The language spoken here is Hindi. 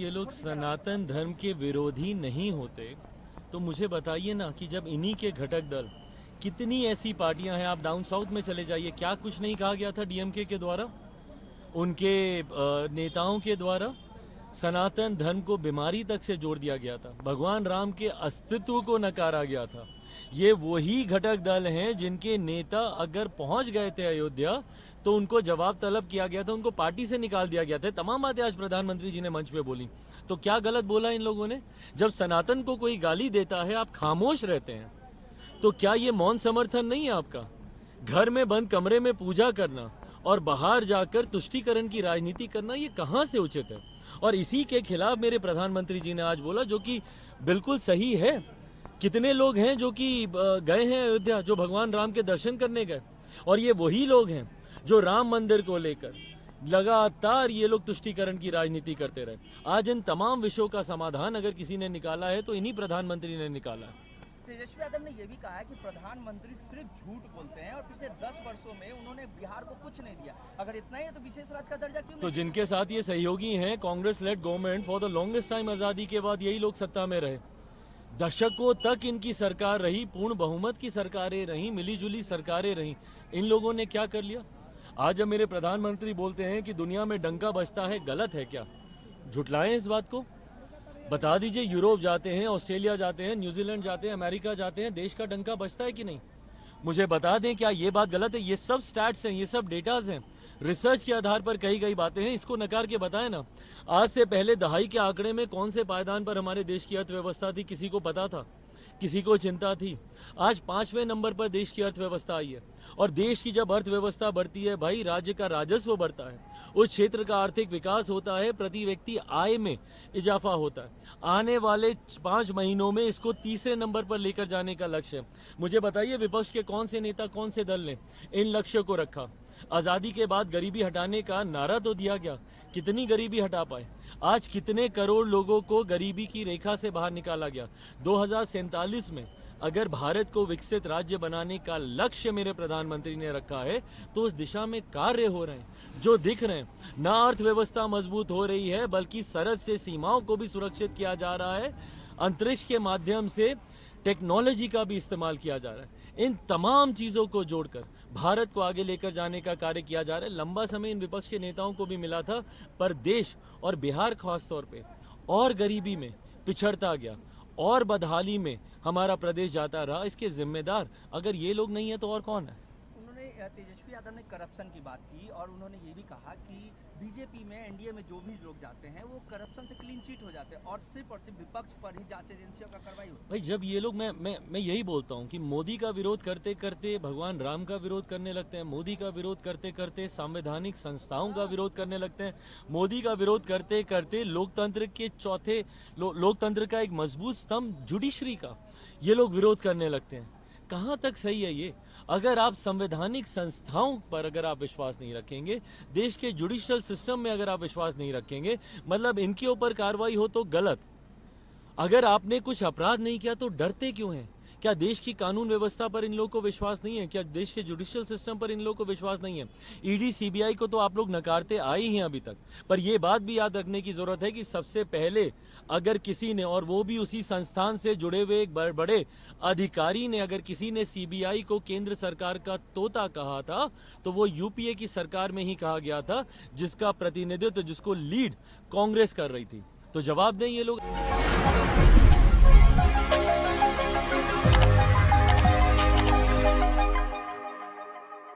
ये लोग सनातन धर्म के विरोधी नहीं होते तो मुझे बताइए ना कि जब इन्हीं के घटक दल, कितनी ऐसी पार्टियां हैं, आप डाउन साउथ में चले जाइए, क्या कुछ नहीं कहा गया था डीएमके के द्वारा, उनके नेताओं के द्वारा सनातन धर्म को बीमारी तक से जोड़ दिया गया था, भगवान राम के अस्तित्व को नकारा गया था। ये वही घटक दल हैं जिनके नेता अगर पहुंच गए थे अयोध्या तो उनको जवाब तलब किया गया था, उनको पार्टी से निकाल दिया गया था। तमाम बातें आज प्रधानमंत्री जी ने मंच पे बोली, तो क्या गलत बोला इन लोगों ने? जब सनातन को कोई गाली देता है आप खामोश रहते हैं, तो क्या ये मौन समर्थन नहीं है आपका? घर में बंद कमरे में पूजा करना और बाहर जाकर तुष्टीकरण की राजनीति करना, ये कहां से उचित है? और इसी के खिलाफ मेरे प्रधानमंत्री जी ने आज बोला, जो कि बिल्कुल सही है। कितने लोग हैं जो कि गए हैं अयोध्या, जो भगवान राम के दर्शन करने गए, और ये वही लोग हैं जो राम मंदिर को लेकर लगातार ये लोग तुष्टीकरण की राजनीति करते रहे। आज इन तमाम विषयों का समाधान अगर किसी ने निकाला है तो इन्हीं प्रधानमंत्री ने निकाला है। तेजस्वी यादव ने यह भी कहा है कि प्रधानमंत्री सिर्फ झूठ बोलते हैं और पिछले 10 वर्षों में उन्होंने बिहार को कुछ नहीं दिया। अगर इतना ही है तो विशेष राज्य का दर्जा क्यों? तो जिनके साथ ये सहयोगी हैं, Congress lead government for the longest time, आजादी के बाद यही लोग सत्ता में रहे, दशकों तक इनकी सरकार रही, पूर्ण बहुमत की सरकारें रही, मिलीजुली सरकारें रही। इन लोगों ने क्या कर लिया? आज जब मेरे प्रधानमंत्री बोलते हैं कि दुनिया में डंका बजता है, गलत है क्या? झुटलाएं इस बात को, बता दीजिए। यूरोप जाते हैं, ऑस्ट्रेलिया जाते हैं, न्यूजीलैंड जाते हैं, अमेरिका जाते हैं, देश का डंका बजता है कि नहीं? मुझे बता दें, क्या ये बात गलत है? ये सब स्टैट्स हैं, ये सब डेटाज हैं, रिसर्च के आधार पर कही गई बातें हैं। इसको नकार के बताएं ना। आज से पहले दहाई के आंकड़े में कौन से पायदान पर हमारे देश की अर्थव्यवस्था थी, किसी को पता था? किसी को चिंता थी? आज 5वें नंबर पर देश की अर्थव्यवस्था आई है। और देश की जब अर्थव्यवस्था बढ़ती है भाई, राज्य का राजस्व बढ़ता है, उस क्षेत्र का आर्थिक विकास होता है, प्रति व्यक्ति आय में इजाफा होता है। आने वाले 5 महीनों में इसको 3रे नंबर पर लेकर जाने का लक्ष्य है। मुझे बताइए, विपक्ष के कौन से नेता, कौन से दल ने इन लक्ष्य को रखा? आजादी के बाद गरीबी हटाने का नारा तो दिया गया, कितनी गरीबी हटा पाए? आज कितने करोड़ लोगों को गरीबी की रेखा से बाहर निकाला गया? 2047 में अगर भारत को विकसित राज्य बनाने का लक्ष्य मेरे प्रधानमंत्री ने रखा है तो उस दिशा में कार्य हो रहे हैं जो दिख रहे हैं। ना अर्थव्यवस्था मजबूत हो रही है, बल्कि सरहद से सीमाओं को भी सुरक्षित किया जा रहा है, अंतरिक्ष के माध्यम से टेक्नोलॉजी का भी इस्तेमाल किया जा रहा है। इन तमाम चीजों को जोड़कर भारत को आगे लेकर जाने का कार्य किया जा रहा है। लंबा समय इन विपक्ष के नेताओं को भी मिला था, पर देश और बिहार खास तौर पे और गरीबी में पिछड़ता गया और बदहाली में हमारा प्रदेश जाता रहा। इसके जिम्मेदार अगर ये लोग नहीं है तो और कौन है? उन्होंने तेजस्वी यादव ने करप्शन की बात की और उन्होंने ये भी कहा कि बीजेपी में, एनडीए में जो भी लोग जाते हैं वो करप्शन से क्लीन चिट हो जाते हैं और सिर्फ विपक्ष पर ही जांच एजेंसियों का कार्रवाई होती है। भाई जब ये लोग, मैं यही बोलता हूँ कि मोदी का विरोध करते करते भगवान राम का विरोध करने लगते हैं, मोदी का विरोध करते करते संवैधानिक संस्थाओं का विरोध करने लगते हैं, मोदी का विरोध करते करते लोकतंत्र के चौथे लोकतंत्र का एक मजबूत स्तंभ जुडिशरी का ये लोग विरोध करने लगते हैं। कहां तक सही है ये? अगर आप संवैधानिक संस्थाओं पर अगर आप विश्वास नहीं रखेंगे, देश के जुडिशियल सिस्टम में अगर आप विश्वास नहीं रखेंगे, मतलब इनके ऊपर कार्रवाई हो तो गलत। अगर आपने कुछ अपराध नहीं किया तो डरते क्यों हैं? क्या देश की कानून व्यवस्था पर इन लोगों को विश्वास नहीं है? क्या देश के जुडिशियल सिस्टम पर इन लोगों को विश्वास नहीं है? ईडी, सीबीआई को तो आप लोग नकारते आए ही हैं अभी तक। पर यह बात भी याद रखने की जरूरत है कि सबसे पहले अगर किसी ने, और वो भी उसी संस्थान से जुड़े हुए एक बड़े अधिकारी ने, अगर किसी ने सीबीआई को केंद्र सरकार का तोता कहा था तो वो यूपीए की सरकार में ही कहा गया था, जिसका प्रतिनिधित्व, जिसको लीड कांग्रेस कर रही थी। तो जवाब दें ये लोग।